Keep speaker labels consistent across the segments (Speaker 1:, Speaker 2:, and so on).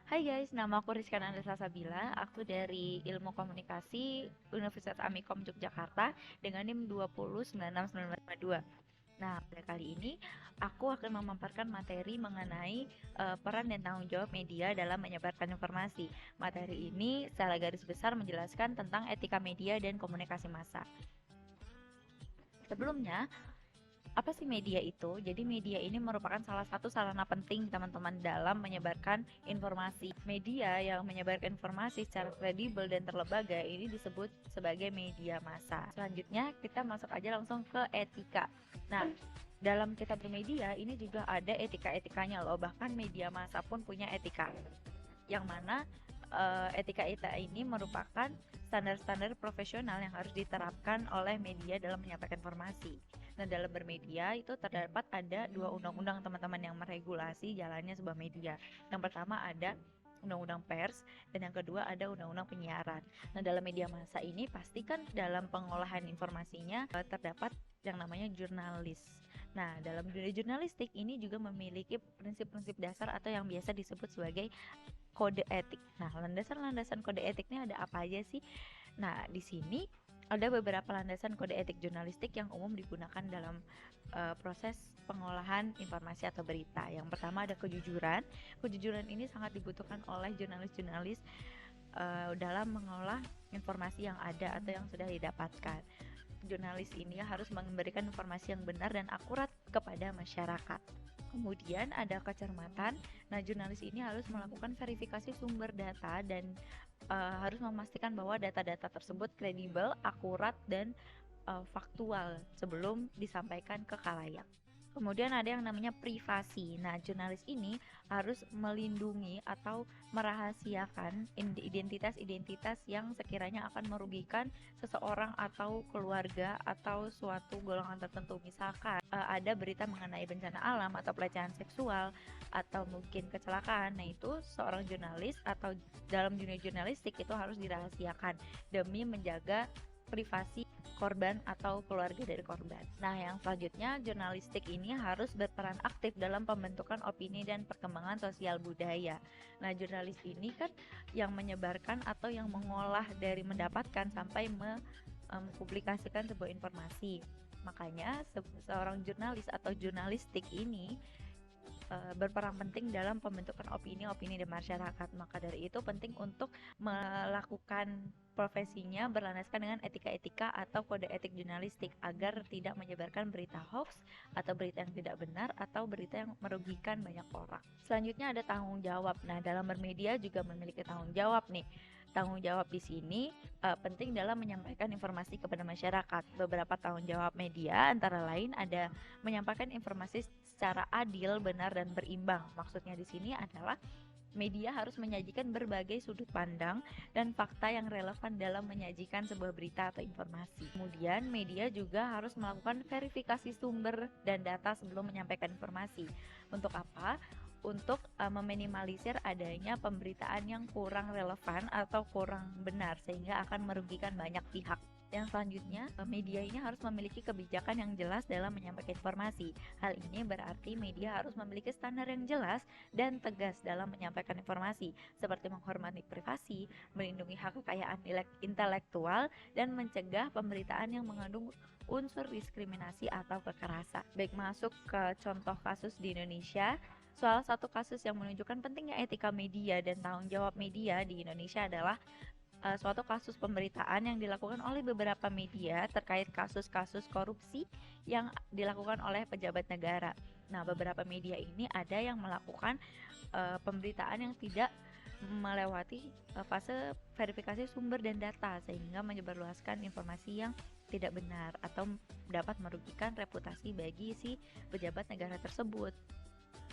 Speaker 1: Hai guys, nama aku Rizkan Andresa Sabila. Aku dari Ilmu Komunikasi Universitas Amikom Yogyakarta dengan NIM 2096952. Nah, pada kali ini aku akan memaparkan materi mengenai peran dan tanggung jawab media dalam menyebarkan informasi. Materi ini secara garis besar menjelaskan tentang etika media dan komunikasi massa. Sebelumnya, apa sih media itu? Jadi media ini merupakan salah satu sarana penting teman-teman dalam menyebarkan informasi. Media yang menyebarkan informasi secara kredibel dan terlembaga ini disebut sebagai media massa. Selanjutnya kita masuk aja langsung ke etika. Nah, dalam kita bermedia ini juga ada etika-etikanya loh. Bahkan media massa pun punya etika. Yang mana etika-etika ini merupakan standar-standar profesional yang harus diterapkan oleh media dalam menyampaikan informasi. Nah, dalam bermedia itu terdapat ada dua undang-undang teman-teman yang meregulasi jalannya sebuah media. Yang pertama ada Undang-Undang Pers dan yang kedua ada Undang-Undang Penyiaran. Nah, dalam media massa ini pastikan dalam pengolahan informasinya terdapat yang namanya jurnalis. Nah, dalam dunia jurnalistik ini juga memiliki prinsip-prinsip dasar atau yang biasa disebut sebagai kode etik. Nah, landasan-landasan kode etiknya ada apa aja sih? Nah, di sini ada beberapa landasan kode etik jurnalistik yang umum digunakan dalam proses pengolahan informasi atau berita. Yang pertama ada kejujuran. Kejujuran ini sangat dibutuhkan oleh jurnalis-jurnalis dalam mengolah informasi yang ada atau yang sudah didapatkan. Jurnalis ini harus memberikan informasi yang benar dan akurat kepada masyarakat. Kemudian ada kecermatan. Nah, jurnalis ini harus melakukan verifikasi sumber data dan harus memastikan bahwa data-data tersebut kredibel, akurat, dan faktual sebelum disampaikan ke khalayak. Kemudian ada yang namanya privasi. Nah, jurnalis ini harus melindungi atau merahasiakan identitas-identitas yang sekiranya akan merugikan seseorang atau keluarga atau suatu golongan tertentu. Misalkan ada berita mengenai bencana alam atau pelecehan seksual atau mungkin kecelakaan. Nah, itu seorang jurnalis atau dalam dunia jurnalistik itu harus dirahasiakan demi menjaga privasi korban atau keluarga dari korban. Nah, yang selanjutnya jurnalistik ini harus berperan aktif dalam pembentukan opini dan perkembangan sosial budaya. Nah, jurnalis ini kan yang menyebarkan atau yang mengolah dari mendapatkan sampai mempublikasikan sebuah informasi. Makanya seorang jurnalis atau jurnalistik ini berperan penting dalam pembentukan opini-opini di masyarakat. Maka dari itu penting untuk melakukan profesinya berlandaskan dengan etika-etika atau kode etik jurnalistik agar tidak menyebarkan berita hoax atau berita yang tidak benar atau berita yang merugikan banyak orang. Selanjutnya ada tanggung jawab. Nah, dalam bermedia juga memiliki tanggung jawab nih. Tanggung jawab di sini penting dalam menyampaikan informasi kepada masyarakat. Beberapa tanggung jawab media antara lain ada menyampaikan informasi secara adil, benar, dan berimbang. Maksudnya di sini adalah media harus menyajikan berbagai sudut pandang dan fakta yang relevan dalam menyajikan sebuah berita atau informasi. Kemudian, media juga harus melakukan verifikasi sumber dan data sebelum menyampaikan informasi. Untuk apa? Untuk meminimalisir adanya pemberitaan yang kurang relevan atau kurang benar sehingga akan merugikan banyak pihak. Yang selanjutnya, media ini harus memiliki kebijakan yang jelas dalam menyampaikan informasi. Hal ini berarti media harus memiliki standar yang jelas dan tegas dalam menyampaikan informasi, seperti menghormati privasi, melindungi hak kekayaan intelektual, dan mencegah pemberitaan yang mengandung unsur diskriminasi atau kekerasan. Baik, masuk ke contoh kasus di Indonesia. Salah satu kasus yang menunjukkan pentingnya etika media dan tanggung jawab media di Indonesia adalah suatu kasus pemberitaan yang dilakukan oleh beberapa media terkait kasus-kasus korupsi yang dilakukan oleh pejabat negara. Nah, beberapa media ini ada yang melakukan pemberitaan yang tidak melewati fase verifikasi sumber dan data sehingga menyebarluaskan informasi yang tidak benar atau dapat merugikan reputasi bagi si pejabat negara tersebut.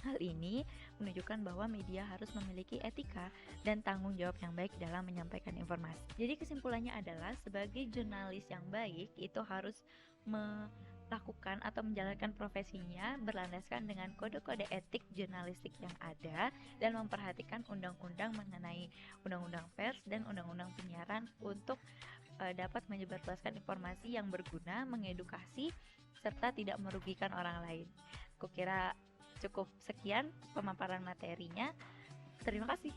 Speaker 1: Hal ini menunjukkan bahwa media harus memiliki etika dan tanggung jawab yang baik dalam menyampaikan informasi. Jadi kesimpulannya adalah sebagai jurnalis yang baik itu harus melakukan atau menjalankan profesinya berlandaskan dengan kode-kode etik jurnalistik yang ada dan memperhatikan undang-undang mengenai undang-undang pers dan undang-undang penyiaran untuk dapat menyebarluaskan informasi yang berguna, mengedukasi, serta tidak merugikan orang lain. Kukira cukup sekian pemaparan materinya. Terima kasih.